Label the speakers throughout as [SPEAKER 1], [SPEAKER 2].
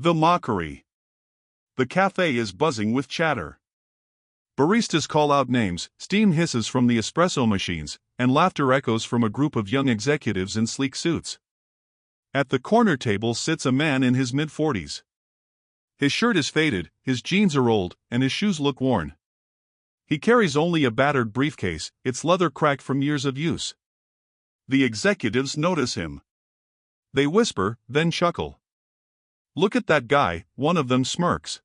[SPEAKER 1] The mockery. The cafe is buzzing with chatter. Baristas call out names, steam hisses from the espresso machines, and laughter echoes from a group of young executives in sleek suits. At the corner table sits a man in his mid-40s. His shirt is faded, his jeans are old, and his shoes look worn. He carries only a battered briefcase, its leather cracked from years of use. The executives notice him. They whisper, then chuckle. "Look at that guy," one of them smirks.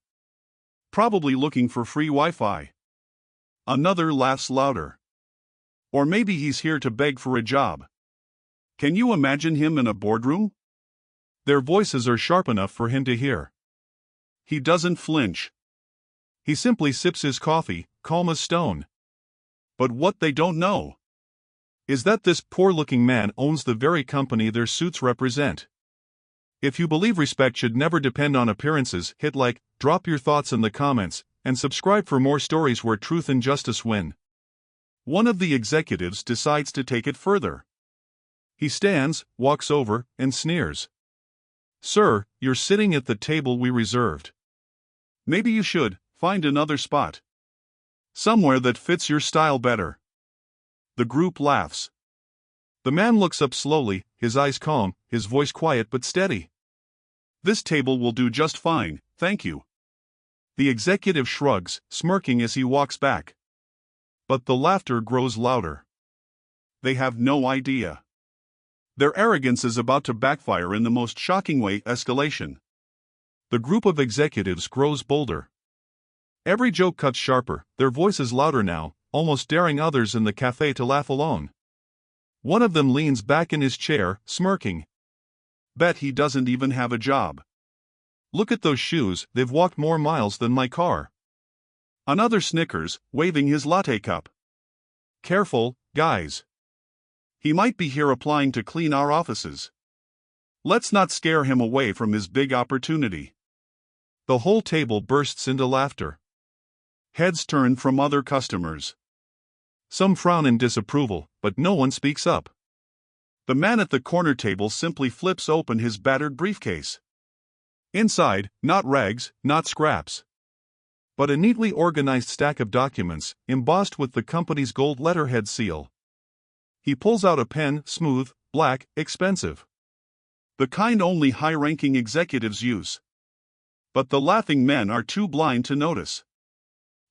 [SPEAKER 1] "Probably looking for free Wi-Fi." Another laughs louder. "Or maybe he's here to beg for a job." Can you imagine him in a boardroom? Their voices are sharp enough for him to hear. He doesn't flinch. He simply sips his coffee, calm as stone. But what they don't know is that this poor-looking man owns the very company their suits represent. If you believe respect should never depend on appearances, hit like, drop your thoughts in the comments, and subscribe for more stories where truth and justice win. One of the executives decides to take it further. He stands, walks over, and sneers. "Sir, you're sitting at the table we reserved. Maybe you should find another spot. Somewhere that fits your style better." The group laughs. The man looks up slowly, his eyes calm, his voice quiet but steady. "This table will do just fine, thank you." The executive shrugs, smirking as he walks back. But the laughter grows louder. They have no idea. Their arrogance is about to backfire in the most shocking way: escalation. The group of executives grows bolder. Every joke cuts sharper, their voices louder now, almost daring others in the cafe to laugh alone. One of them leans back in his chair, smirking. "Bet he doesn't even have a job. Look at those shoes, they've walked more miles than my car." Another snickers, waving his latte cup. "Careful, guys. He might be here applying to clean our offices. Let's not scare him away from his big opportunity." The whole table bursts into laughter. Heads turn from other customers. Some frown in disapproval, but no one speaks up. The man at the corner table simply flips open his battered briefcase. Inside, not rags, not scraps, but a neatly organized stack of documents, embossed with the company's gold letterhead seal. He pulls out a pen, smooth, black, expensive. The kind only high-ranking executives use. But the laughing men are too blind to notice.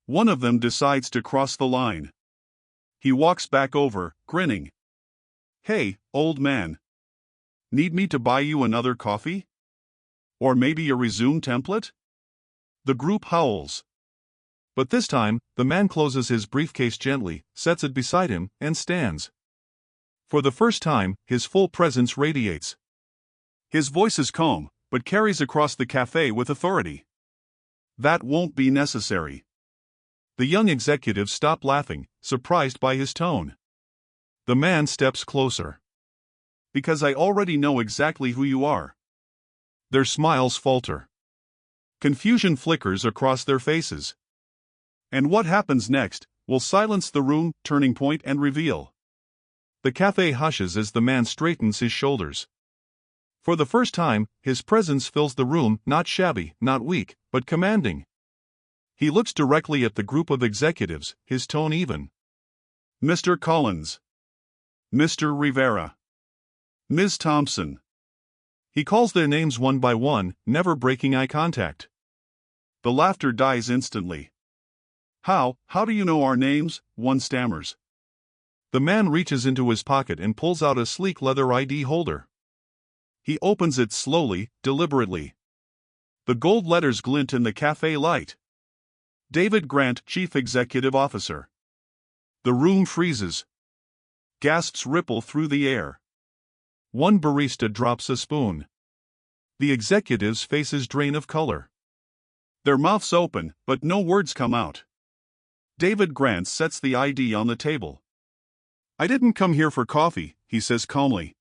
[SPEAKER 1] One of them decides to cross the line. He walks back over, grinning. "Hey, old man. Need me to buy you another coffee? Or maybe a resume template?" The group howls. But this time, the man closes his briefcase gently, sets it beside him, and stands. For the first time, his full presence radiates. His voice is calm, but carries across the cafe with authority. "That won't be necessary." The young executives stop laughing, surprised by his tone. The man steps closer. "Because I already know exactly who you are." Their smiles falter. Confusion flickers across their faces. And what happens next will silence the room, turning point and reveal. The cafe hushes as the man straightens his shoulders. For the first time, his presence fills the room, not shabby, not weak, but commanding. He looks directly at the group of executives, his tone even. "Mr. Collins. Mr. Rivera. Ms. Thompson." He calls their names one by one, never breaking eye contact. The laughter dies instantly. How do you know our names?" one stammers. The man reaches into his pocket and pulls out a sleek leather ID holder. He opens it slowly, deliberately. The gold letters glint in the cafe light. David Grant, Chief Executive Officer. The room freezes. Gasps ripple through the air. One barista drops a spoon. The executives' faces drain of color. Their mouths open, but no words come out. David Grant sets the ID on the table. "I didn't come here for coffee," he says calmly.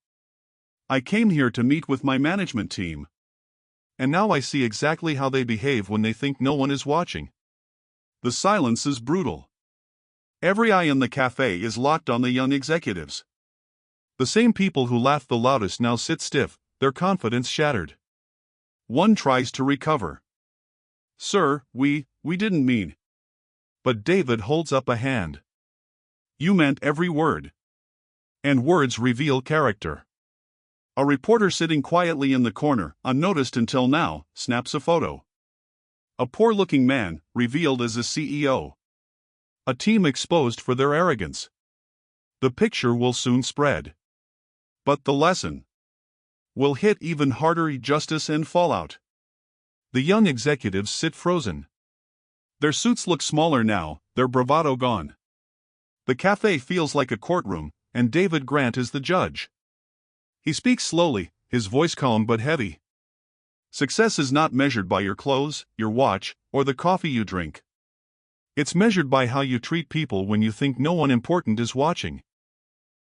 [SPEAKER 1] "I came here to meet with my management team. And now I see exactly how they behave when they think no one is watching." The silence is brutal. Every eye in the cafe is locked on the young executives. The same people who laughed the loudest now sit stiff, their confidence shattered. One tries to recover. Sir, we didn't mean. But David holds up a hand. You meant every word. And words reveal character. A reporter sitting quietly in the corner, unnoticed until now, snaps a photo. A poor-looking man, revealed as a CEO. A team exposed for their arrogance. The picture will soon spread. But the lesson will hit even harder: justice and fallout. The young executives sit frozen. Their suits look smaller now, their bravado gone. The cafe feels like a courtroom, and David Grant is the judge. He speaks slowly, his voice calm but heavy. Success is not measured by your clothes, your watch, or the coffee you drink. It's measured by how you treat people when you think no one important is watching.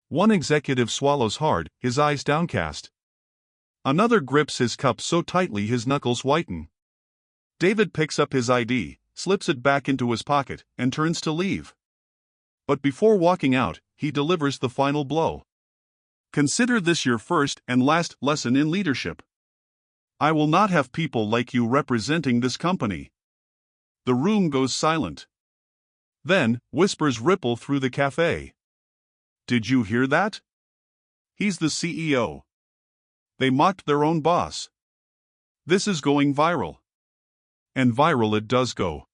[SPEAKER 1] One executive swallows hard, his eyes downcast. Another grips his cup so tightly his knuckles whiten. David picks up his ID, slips it back into his pocket, and turns to leave. But before walking out, he delivers the final blow. Consider this your first and last lesson in leadership. I will not have people like you representing this company. The room goes silent. Then, whispers ripple through the cafe. Did you hear that? He's the CEO. They mocked their own boss. This is going viral. And viral it does go.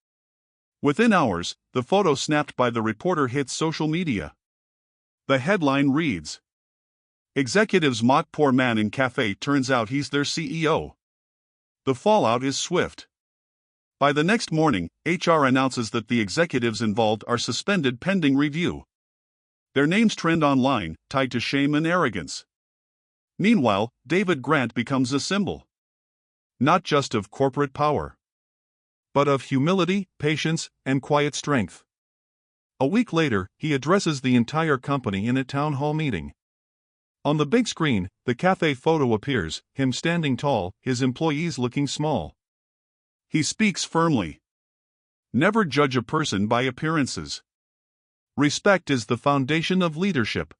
[SPEAKER 1] Within hours, the photo snapped by the reporter hits social media. The headline reads, "Executives mock poor man in cafe, turns out he's their CEO." The fallout is swift. By the next morning, HR announces that the executives involved are suspended pending review. Their names trend online, tied to shame and arrogance. Meanwhile, David Grant becomes a symbol. Not just of corporate power, but of humility, patience, and quiet strength. A week later, he addresses the entire company in a town hall meeting. On the big screen, the cafe photo appears, him standing tall, his employees looking small. He speaks firmly. Never judge a person by appearances. Respect is the foundation of leadership.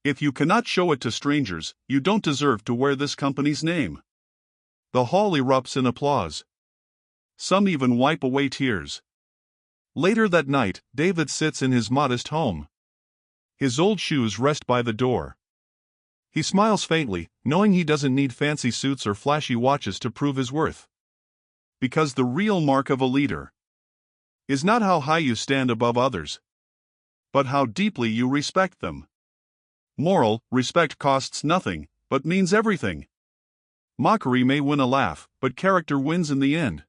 [SPEAKER 1] If you cannot show it to strangers, you don't deserve to wear this company's name. The hall erupts in applause. Some even wipe away tears. Later that night, David sits in his modest home. His old shoes rest by the door. He smiles faintly, knowing he doesn't need fancy suits or flashy watches to prove his worth. Because the real mark of a leader is not how high you stand above others, but how deeply you respect them. Moral: respect costs nothing, but means everything. Mockery may win a laugh, but character wins in the end.